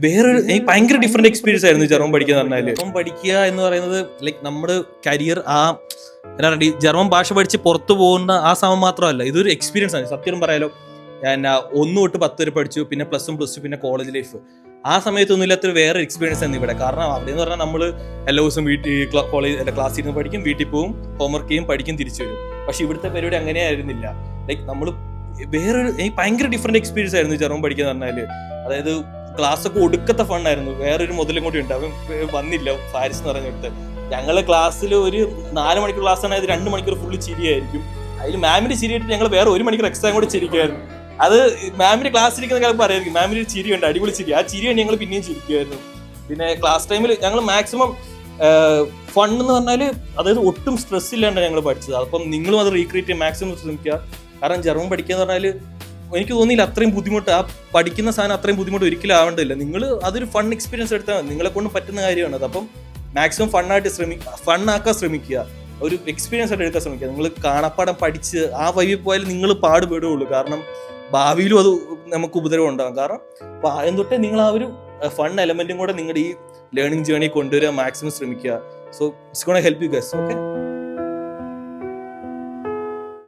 വേറൊരു എനിക്ക് ഭയങ്കര ഡിഫറെന്റ് എക്സ്പീരിയൻസ് ആയിരുന്നു ജർമ്മൻ പഠിക്കുക എന്ന് പറഞ്ഞാൽ. ജർമ്മൻ പഠിക്കുക എന്ന് പറയുന്നത് ലൈക്ക് നമ്മുടെ കരിയർ എന്താ പറയുക, ജർമ്മൻ ഭാഷ പഠിച്ച് പുറത്തു പോകുന്ന ആ സമയം മാത്രമല്ല, ഇതൊരു എക്സ്പീരിയൻസ് ആണ്. സത്യം പറയാലോ, ഞാൻ 1 തൊട്ട് 10 വരെ പഠിച്ചു, പിന്നെ +1 +2 പിന്നെ കോളേജ് ലൈഫ്. ആ സമയത്തൊന്നും ഇല്ലാത്തൊരു വേറെ എക്സ്പീരിയൻസ് ആണ് ഇവിടെ. കാരണം അവിടെ എന്ന് പറഞ്ഞാൽ നമ്മൾ എല്ലാ ദിവസവും ക്ലാസ്സിൽ ഇരുന്ന് പഠിക്കും, വീട്ടിൽ പോകും, ഹോംവർക്ക് ചെയ്യും, പഠിക്കും, തിരിച്ചു വരും. പക്ഷെ ഇവിടുത്തെ പരിപാടി അങ്ങനെ ആയിരുന്നില്ല. ലൈക്ക് നമ്മൾ എനിക്ക് ഭയങ്കര ഡിഫറെന്റ് എക്സ്പീരിയൻസ് ആയിരുന്നു ജർമ്മൻ പഠിക്കുക എന്ന് പറഞ്ഞാൽ. അതായത് ക്ലാസ് ഒക്കെ ഒടുക്കത്തെ ഫണ്ണായിരുന്നു. വേറൊരു മുതലും കൂടി ഉണ്ട്, അവൻ വന്നില്ല, ഫാരിസ് എന്ന് പറഞ്ഞിട്ട്. ഞങ്ങളെ ക്ലാസ്സിൽ ഒരു 4 മണിക്കൂർ ക്ലാസ് ആണ്, 2 മണിക്കൂർ ഫുള്ള് ചിരിയായിരിക്കും. അതിൽ മാമിന്റെ ചിരിയായിട്ട് ഞങ്ങൾ വേറെ 1 മണിക്കൂർ എക്സ്ട്രാ കൂടെ ചിരിക്കുമായിരുന്നു. അത് മാമിന്റെ ക്ലാസ്സിലിരിക്കുന്ന കാലം പറയായിരിക്കും, മാമിന്റെ ഒരു ചിരിയുണ്ട്, അടിപൊളി ചിരി. ആ ചിരിയാണ് ഞങ്ങൾ പിന്നെയും ചിരിക്കുമായിരുന്നു. പിന്നെ ക്ലാസ് ടൈമിൽ ഞങ്ങൾ മാക്സിമം ഫൺ എന്ന് പറഞ്ഞാൽ, അതായത് ഒട്ടും സ്ട്രെസ് ഇല്ലാണ്ട് ഞങ്ങൾ പഠിച്ചത്. അപ്പം നിങ്ങളും അത് റീക്രിയേറ്റ് ചെയ്യാൻ മാക്സിമം ശ്രമിക്കുക. കാരണം ജർമ്മൻ പഠിക്കുക എന്ന് പറഞ്ഞാൽ എനിക്ക് തോന്നിയില്ല അത്രയും ബുദ്ധിമുട്ട്, ആ പഠിക്കുന്ന സാധനം അത്രയും ബുദ്ധിമുട്ട് ഒരിക്കലും ആവേണ്ടതില്ല. നിങ്ങൾ അതൊരു ഫൺ എക്സ്പീരിയൻസ് എടുത്താൽ നിങ്ങളെ കൊണ്ട് പറ്റുന്ന കാര്യമാണ് അത്. അപ്പം മാക്സിമം ഫണ്ണാക്കാൻ ശ്രമിക്കുക, ഒരു എക്സ്പീരിയൻസ് ആയിട്ട് എടുക്കാൻ ശ്രമിക്കുക. നിങ്ങൾ കാണാപ്പാടം പഠിച്ച് ആ വഴി പോയാലും നിങ്ങൾ പാടുപെടുകയുള്ളൂ. കാരണം ഭാവിയിലും അത് നമുക്ക് ഉപദ്രവം ഉണ്ടാകും. കാരണം ആദ്യം തൊട്ടേ നിങ്ങൾ ആ ഒരു ഫൺ എലമെന്റും കൂടെ നിങ്ങളുടെ ഈ ലേണിംഗ് ജേർണി കൊണ്ടുവരാൻ മാക്സിമം ശ്രമിക്കുക. So it's gonna help you guys. Okay.